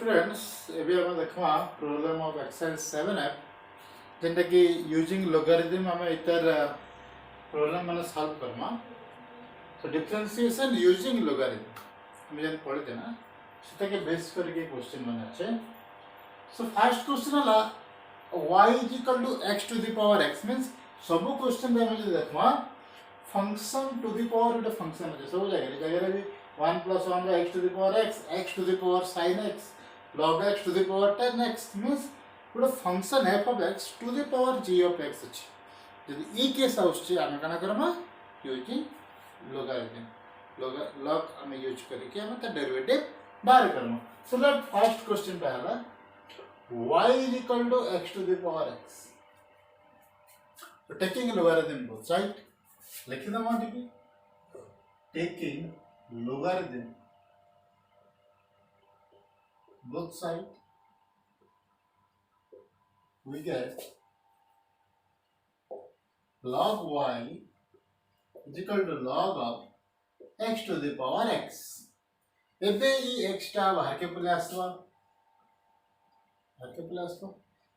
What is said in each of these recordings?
Students AB हम देखमा problem of exercise 7f जेंटा कि using logarithm हम इतर प्रॉब्लम माने सॉल्व करमा। तो डिफरेंशिएशन यूजिंग लोगारिथम हम जन पढ़ते ना सेटा के बेस करके क्वेश्चन माने अच्छे। सो फर्स्ट क्वेश्चन हला y is equal to x to the power x means सब क्वेश्चन रे हम जे देखमा फंक्शन टू द पावर एक फंक्शन है सब जगह भी 1 plus 1 by x to the power x to the power sin x, log x to the power 10x means गोटे function f of x to the power g of x अच्छी जब ई case आउची आमे कना Karma using logarithm log आमे use करके आमे ता derivative बाहर Karma. So let first question पहला y is equal to x to the power x, so taking logarithm both side लिखी दमा टिकी taking logarithm both side we get log y is equal to log of x to the power x। एबे ई x टा बाहर के पले आसवा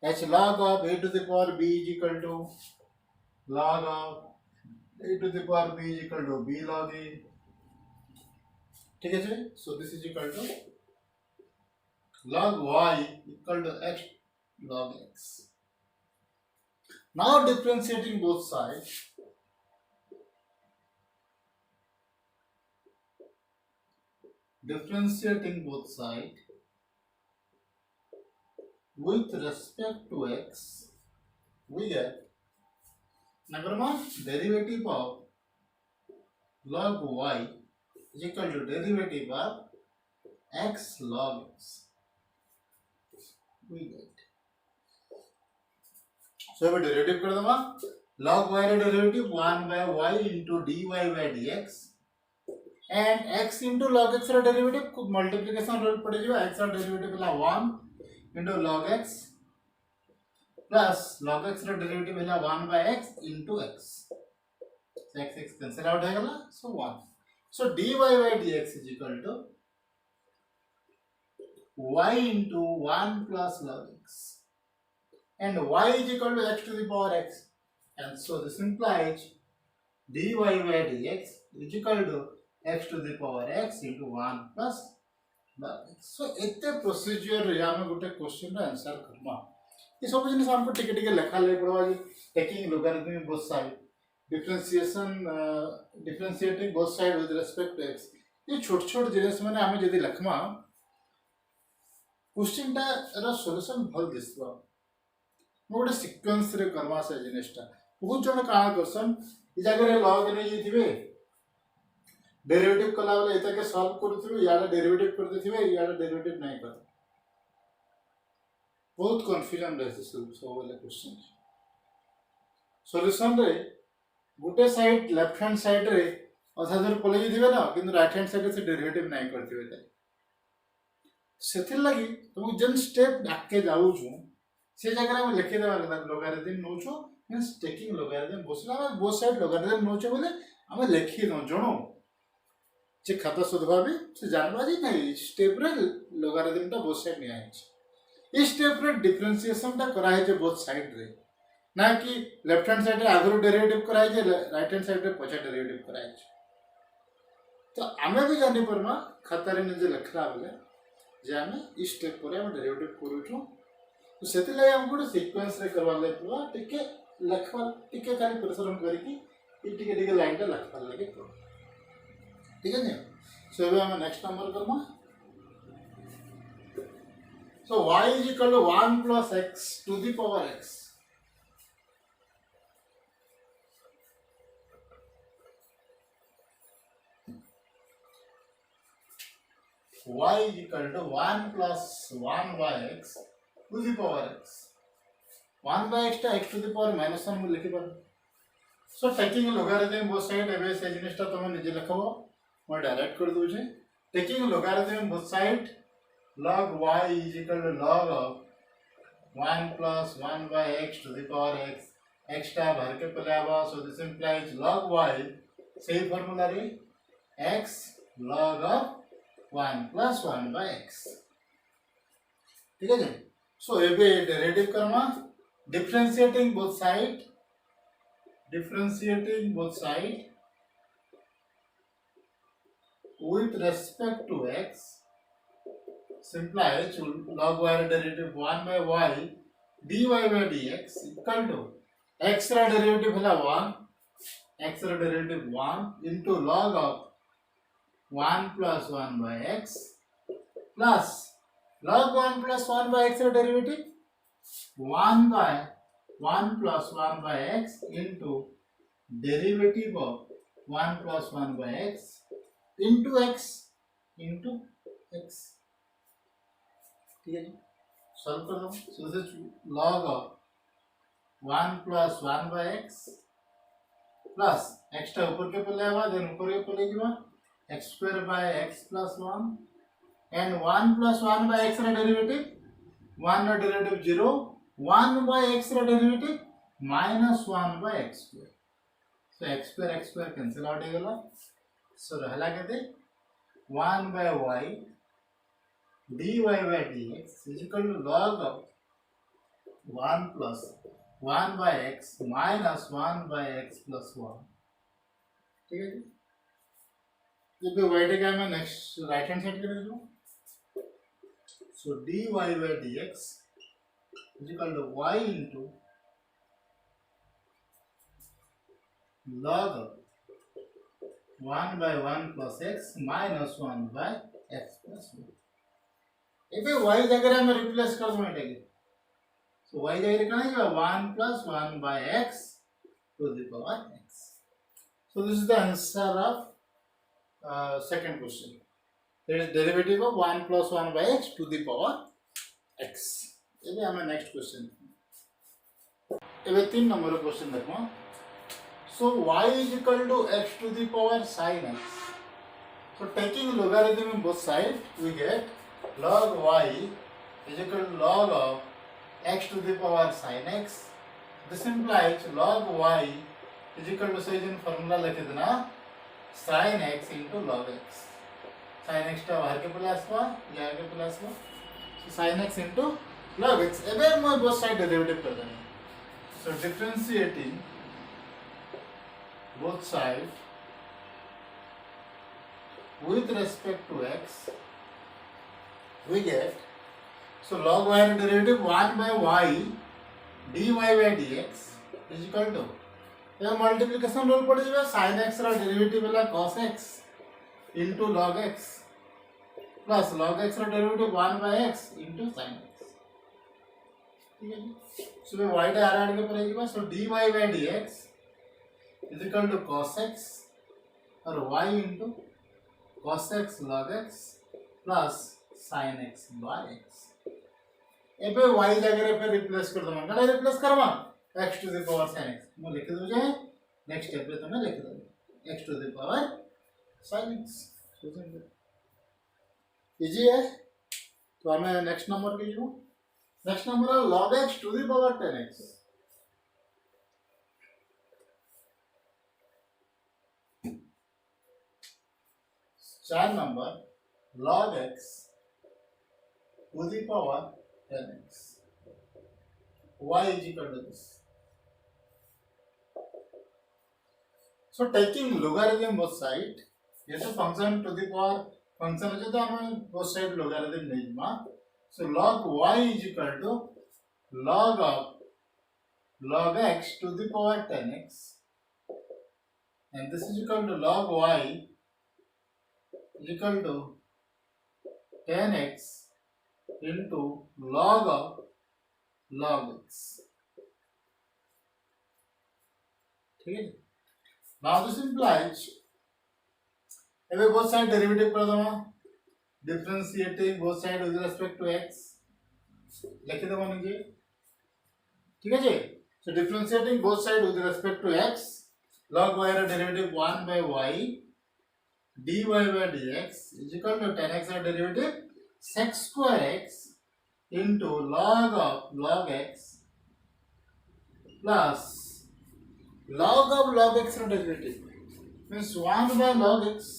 h log of a to the power b is equal to log of a to the power b is equal to b log a। ठीक है। So this is equal to log y equal to x log x। Now differentiating both sides, with respect to x we get number one derivative of log y is equal to derivative of x log x we get। so अब derivative कर दमा log y रे derivative 1 by y into dy by dx and x into log x रे derivative multiplication rule पड़ जियो x रे derivative ला 1 into log x plus log x रे डेरिवेटिव ला 1 by x into x, so x cancel out हो गला so 1। so dy by dx is equal to y into 1 plus log x and y is equal to x to the power x, and so this implies dy by dx is equal to x to the power x into 1 plus log x। so एते procedure रे हम गोटे question रा answer करबा। ये सब जिनिस हमको टिके टिके लेखा ले पड़वा जी taking logarithm both side differentiating both side with respect to x ये छोट छोट जिनिस माने हमें जदी लखमा क्वेश्चन टा रा सॉल्यूशन भल दिसबा मोटे सीक्वेंस रे करवा से जिनिसटा बहुत जण का क्वेश्चन ई जगह रे लॉग नै जिथिबे डेरिवेटिव कला वाला एता के सॉल्व करथिबे याला डेरिवेटिव कर देथिबे याला डेरिवेटिव नहीं कर बहुत कंफ्यूजन रहছে सब वाला क्वेश्चन। सॉल्यूशन रे गुटे साइड लेफ्ट हैंड साइड रे अधा दूर पले जिथिबे ना किंतु राइट हैंड साइड से डेरिवेटिव नहीं करथिबे त सेथिर लागि तुम जन स्टेप डाके जाऊ छु से जगह में लिखि देबा कथा लोगारिथम नो छु मींस टेकिंग लोगारिथम बोसला बोथ साइड लोगारिथम नो छु बोले हम लिखि दो जणो जे खाता सुधवा भी से जानबा जी नहीं स्टेप रे लोगारिथम टा बोथ साइड नहीं आइछ। इस स्टेप रे डिफरेंशिएशन टा करा है जे बोथ साइड रे ना कि लेफ्ट हैंड साइड रे आगरो डेरिवेटिव करा है जे राइट हैंड साइड रे पछा डेरिवेटिव करा है। तो आमे भी जानि परमा खाता रे जे लखला बोले जे आमे इस स्टेप पर हम डेरिवेटिव करू छु तो सेति लागि हम गुड सीक्वेंस रे करवा ले पड़वा टिके लखवा टिके खाली परिश्रम करी कि टिके टिके लाइन टा लखवा लगे तो ठीक है। सो अब हम next number Karma. So y is equal to 1 plus x to the power x, y is equal to 1 plus 1 by x to the power x। 1 by x टा x to the power minus 1 में लिखि पर। So taking logarithm both side एबे से जिनिसटा तुम निजे लिखबो मैं direct कर दउ छे taking logarithm both side log y is equal to log of 1 plus 1 by x to the power x, x टा भर के पले आवा so this implies log y सही फार्मूला रे x log of 1 plus 1 by x। ठीक है। सो एबे derivative Karma differentiating both side with respect to x simplifies log y derivative 1 by y dy by dx equal to x रा derivative है 1 into log of 1 plus 1 by x plus log 1 plus 1 by x रा derivative 1 by 1 plus 1 by x into derivative of 1 plus 1 by x into x ठीक है जी। Solve कर दो। So this log of 1 plus 1 by x plus x टा ऊपर के पल्ले आवा then ऊपर के पल्ले जीवा x square by x plus 1 and 1 plus 1 by x रा डेरिवेटिव 1 रा डेरिवेटिव 0 1 by x रा derivative minus 1 by x square। so x square cancel out हो गला। सो रहला केते 1 by y dy by dx is equal to log of 1 plus 1 by x minus 1 by x plus 1। ठीक है जी। ये पे y का मैं नेक्स्ट राइट हैंड साइड कर दूं। सो dy by dx is equal to y into log of 1 by 1 plus x minus 1 by x plus 1। इबे y जगह में रिप्लेस कर दूं एटा के। सो y जगह कहां है 1 plus 1 by x to the power x। so this is the answer of second question। there is derivative of 1 plus 1 by x to the power x। इबे हमें next question इबे 3 number question देखो। so y is equal to x to the power sin x। so taking logarithm in both sides we get log y is equal to log of x to the power sin x। this implies log y is equal to say formula लिख देना sin x into log x। sin x टा बाहर के plus हुआ या के plus हुआ sin x into log x। एबे मैं both side डेरिवेटिव कर देना। so differentiating both sides with respect to x we get so log y derivative 1 by y dy by dx is equal to ये multiplication rule पड़ जाए sin x रा derivative वाला cos x into log x plus log x रा derivative 1 by x into sin x। ठीक है जी। सो y टा are के पड़ेगा। सो dy by dx is equal to cos x और y into cos x log x plus sin x by x। एबे y जगह पे रिप्लेस कर दो ना रिप्लेस करवा x to the power sin x मैं लिख दूं जाए नेक्स्ट स्टेप पे तो मैं लिख दूं x to the power sin x। Easy है। तो हमें नेक्स्ट नंबर के जो नेक्स्ट नंबर है log x to the power 10x। चार number log x to the power 10x y is equal to this। so taking logarithm both side ये तो function to the power function है तो हमें both side logarithm नहीं जुमा। so log y is equal to log of log x to the power 10x and this is equal to log y is equal to 10x into log of log x। ठीक है। now this implies एबे both side derivative कर दो differentiating both side with respect to x लिख दो नीचे। ठीक है जी। so differentiating both side with respect to x log y रा derivative 1 by y dy by dx is equal to 10x रा derivative sec square x into log of log x plus log of log x रा derivative means 1 by log x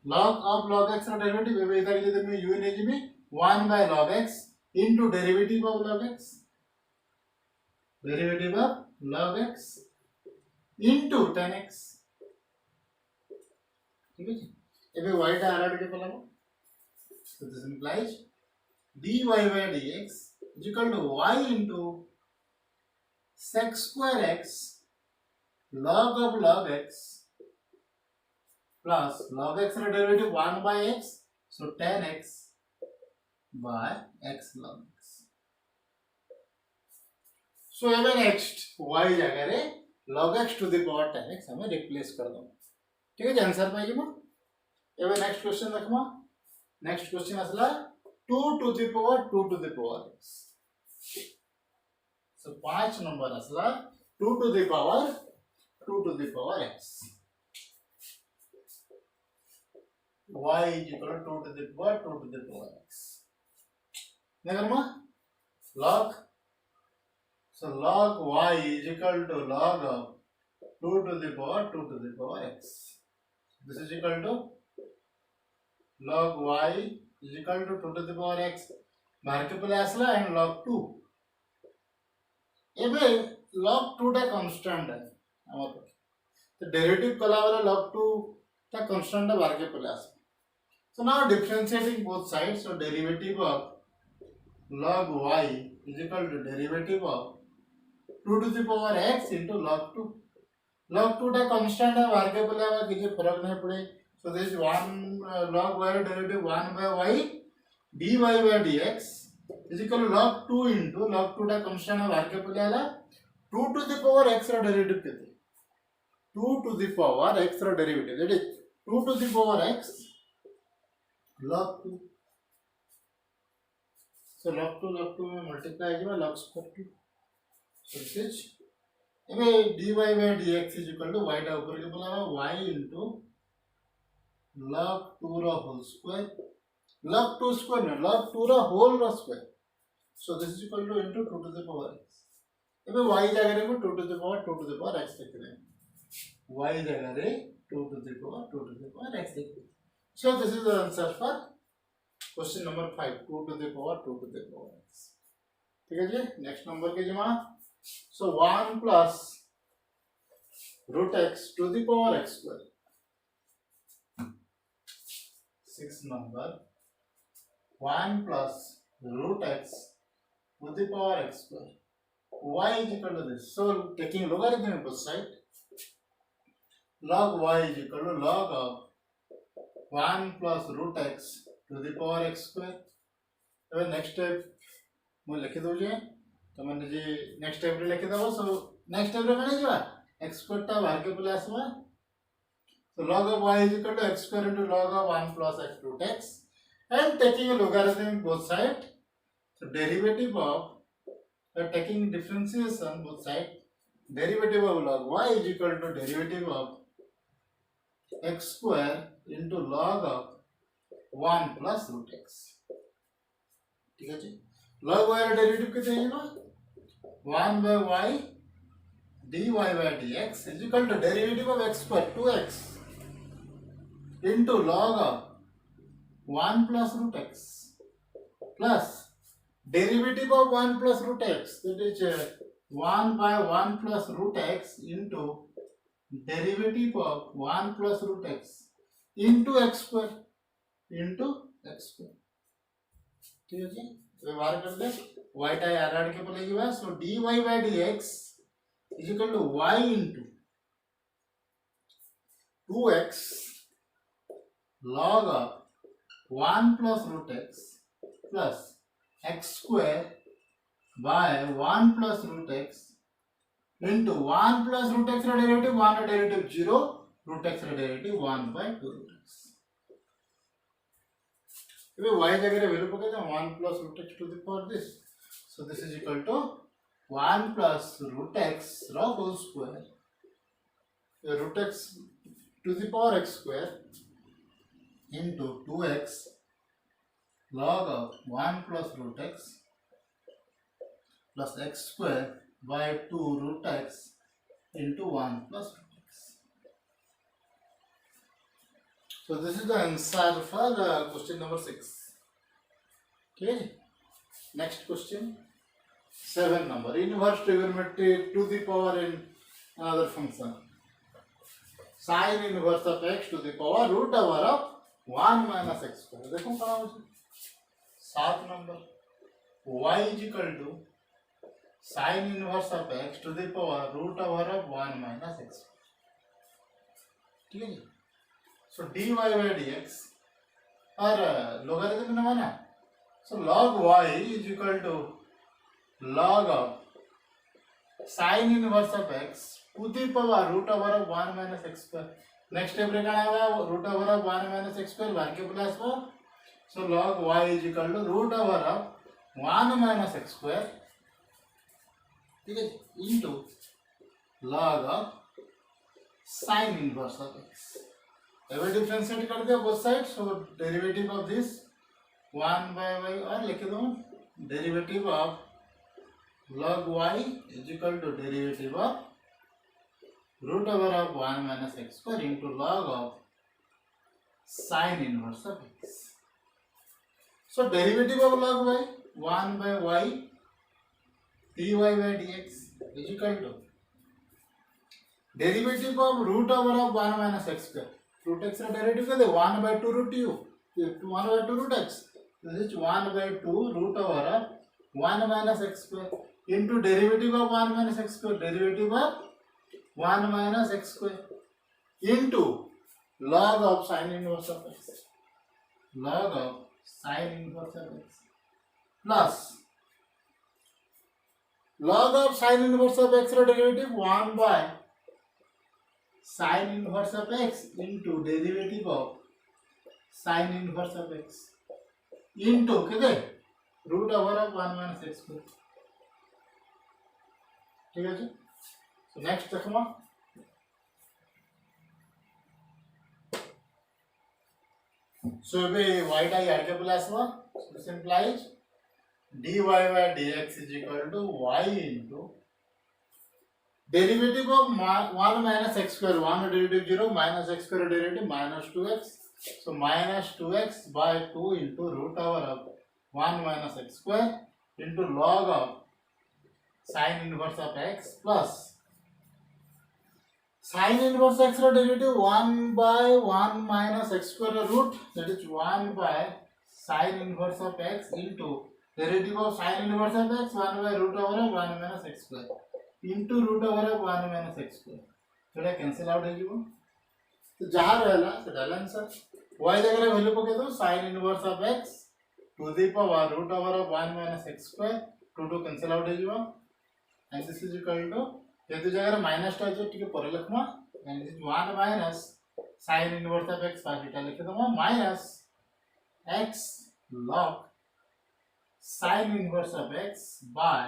log of log x रा derivative इधर के में u नहीं जी में 1 by log x into derivative of log x, derivative of log x into 10x. ठीक है जी, ଏବେ y ଟା आर के पलाबो, so this implies dy by dx is equal to y into sec square x log of log x plus log x ର derivative 1 by x, so 10x by x log x. So ଏବେ next y ଜାଗାରେ log x to the power 10x ଆମେ replace करदो, ठीक है, answer पाई जिमो। ଏବେ next question देखमा, next question असला 2 to the power 2 to the power x, so 5 number असला 2 to the power 2 to the power x, y is equal to 2 to the power 2 to the power x. देखमा log, so log y is equal to log of 2 to the power 2 to the power x. This is equal to log y is equal to 2 to the power x बाहर के पहले असला and log 2. एबे log 2 टा constant है हमर पर, तो डेरिवेटिव कला वाला log 2 टा कांस्टेंट है बाहर के पहले असला. So now differentiating both sides, so derivative of log y is equal to derivative of 2 to the power x into log 2. log 2 टा कांस्टेंट है बाहर के पहले आवा, किसी फर्क नहीं पड़े. So this 1 log y derivative 1 by y dy by dx is equal to log 2 into log 2 टा कांस्टेंट है बाहर के पहले आला 2 to the power x रा डेरिवेटिव कितने, 2 to the power x रा derivative, that is 2 to the power x log 2. So log 2 में मल्टीप्लाई किया log square 2, so this is अबे dy by dx is equal to y टा ऊपर के बोला y into log 2 रा whole square, log 2 square ना log 2 रा whole रा square, so this is equal to into 2 to the power x. अबे y जगह को 2 to the power 2 to the power x लिख रहे हैं, y जगह 2 to the power 2 to the power x लिख रहे हैं. So this is the answer for question number 5, 2 to the power 2 to the power x. ठीक है जी, next number के जमा, so 1 plus root x to the power x square, 6 number 1 plus root x to the power x square, y is equal to this, so taking logarithm on both sides, log y is equal to log of 1 plus root x to the power x square. अब next step मैं लिख दूँ जे, तो मैंने जे next step रे लिख दूँ, so next step रे मैंने जो x square टा बाहर के प्लस हुआ, so log of y is equal to x square into log of 1 plus x root x, and taking a logarithm on both sides, so derivative of, taking differentiation both sides, derivative of log y is equal to derivative of x square into log of 1 plus root x. ठीक है जी, log y का derivative कितने हैं ना, 1 by y dy by dx is equal to derivative of x square 2x into log of 1 plus root x plus derivative of 1 plus root x, that is 1 by 1 plus root x into derivative of 1 plus root x into x square into x square. ठीक है जी, व्यवहार कर दे, y टा are के पहले की बात, so dy by dx is equal to y into 2x log of 1 plus root x plus x square by 1 plus root x into 1 plus root x रा derivative 1 रा derivative 0, root x रा derivative 1 by 2 root x. इबे y जगह value पकड़ते हैं 1 plus root x to the power this, so this is equal to 1 plus root x रा whole square, root x to the power x square into 2x log of 1 plus root x plus x square by 2 root x into 1 plus root x. So this is the answer for question number 6. ठीक है जी। Next question 7 number inverse trigonometry to the power in another function sin inverse of x to the power root over of 1 minus x square। देखो कहाँ हो 7 number y is equal to sin inverse of x to the power root over of 1 minus x square। ठीक है जी। सो dy by dx और logarithm में ना, so log y is equal to log of sin inverse of x to the power root over of 1 minus x square। Next step रे काना होगा root over of 1 minus x square बार के plus वो, so log y is equal to root over of 1 minus x square, ठीक है, into log of sin inverse of x। अभी differentiate कर दिया both side, so derivative of this 1 by y और लिख दो derivative of log y is equal to derivative of root over of 1 minus x square into log of sin inverse of x। So derivative of log y 1 by y dy by dx is equal to derivative of root over of 1 minus x square। root x का derivative कर दे 1 by 2 root u 1 by 2 root x, this is 1 by 2 root over of 1 minus x square into derivative of 1 minus x square, derivative of 1 minus x square into log of sin inverse of x, log of sin inverse of x plus log of sin inverse of x रो derivative 1 by sin inverse of x into derivative of sin inverse of x into किधर root over of 1 minus x square। ठीक है जी। So next देखो सो अभी y टा यार के plus हुआ, this implies dy by dx is equal to y into derivative of 1 minus x square, 1 derivative 0 minus x square derivative minus 2x, so minus 2x by 2 into root over of 1 minus x square into log of sin inverse of x plus sin inverse x रो derivative 1 by 1 minus x square root, that is 1 by sin inverse of x into derivative of sin inverse of x 1 by root over of 1 minus x square into root over of 1 minus x square। थोड़ा cancel out हो जीवो, तो जहाँ रहला सेटा answer y जगह value पके दो sin inverse of x to the power root over of 1 minus x square, 2 cancel out हो जीवो and this is equal to ये तो जगह माइनस टा जो ठीक है पर लिखमा and this is 1 minus sin inverse of x पास इटा लिख दो minus x log sin inverse of x by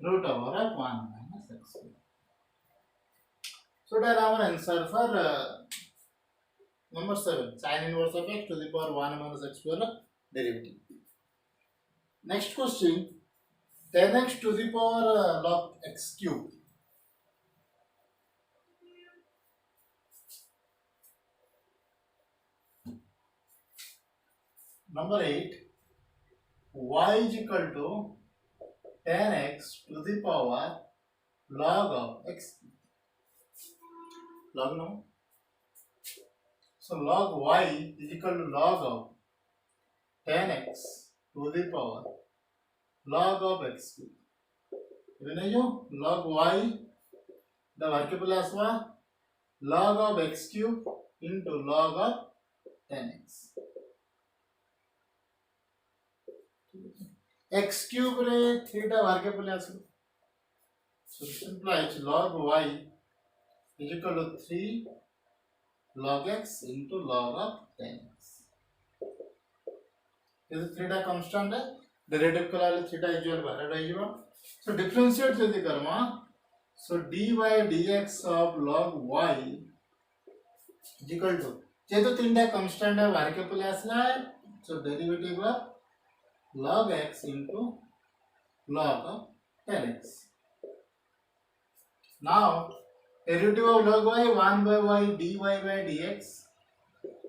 root over of 1 minus x square। So that our answer for number 7 sin inverse of x to the power 1 minus x square derivative। Next question 10x to the power log x cube। Number 8 y is equal to 10x to the power log of x, log no, so log y is equal to log of 10x to the power log of x cube। when you log y the variable plus 1 log of x cube into log of 10x, x cube रे theta variable plus, so simplifies log y is equal to 3 log x into log of 10x। ये theta constant है, derivative करा ले theta equal बाहर रहिबा, सो differentiate जदी करमा, सो dy dx of log y is equal to जेतो तीनटा constant है बाहर के प्लस ना, so derivative of log x into log of 10x। now derivative of log y 1 by y dy by dx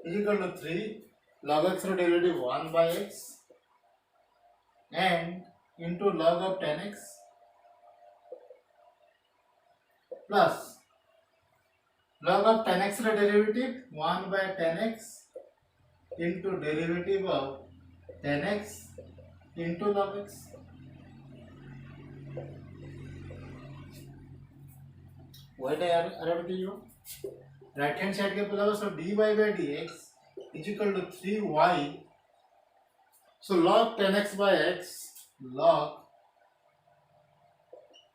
is equal to 3 log x रो derivative 1 by x and into log of 10x plus log of 10x ର derivative 1 by 10x into derivative of 10x into log x. What I add to you? Right hand side के पहला so dy by dx is equal to 3y. So log 10x by x, log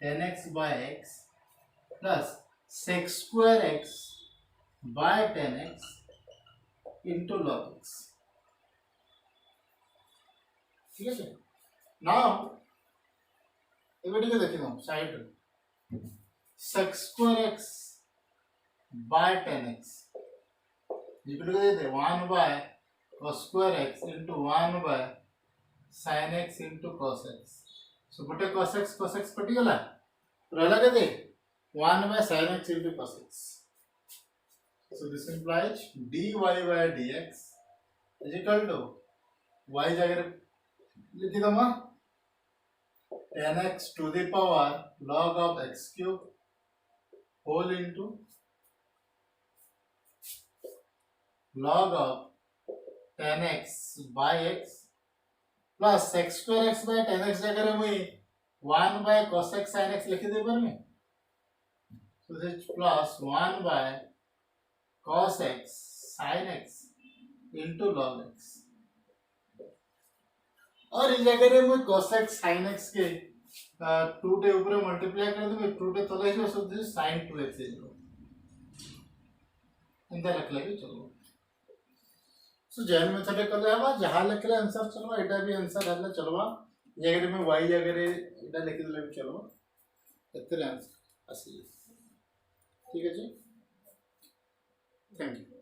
10x by x plus sec square x by 10x into log x. ठीक है? Now ये देखिए ना side sec square x by 10x equal to 1 by cos square x into 1 by sin x into cos x. So गोटे cos x कटिगला रहला केते 1 by sin x into cos x. So this implies dy by dx is equal to y जगह लिखी दमा 10x to the power log of x cube whole into log of 10x by x plus sec square x by 10x जगह मुई 1 by cos x sin x लिखी दे पर में. So this plus 1 by cos x sin x into log x. और इस जगह में cos x sin x के 2 टे ऊपर मल्टीप्लाई कर दूं 2 टे तले ही सो दिस sin 2x है जो इंदा लख लगे चलो. सो जैन मेथड कले हवा जहां लिखले आंसर चलवा एटा भी आंसर हल्ला चलवा जगह में y जगह एटा लिख देले भी चलवा एतरे आंसर असली. ठीक है जी, थैंक यू.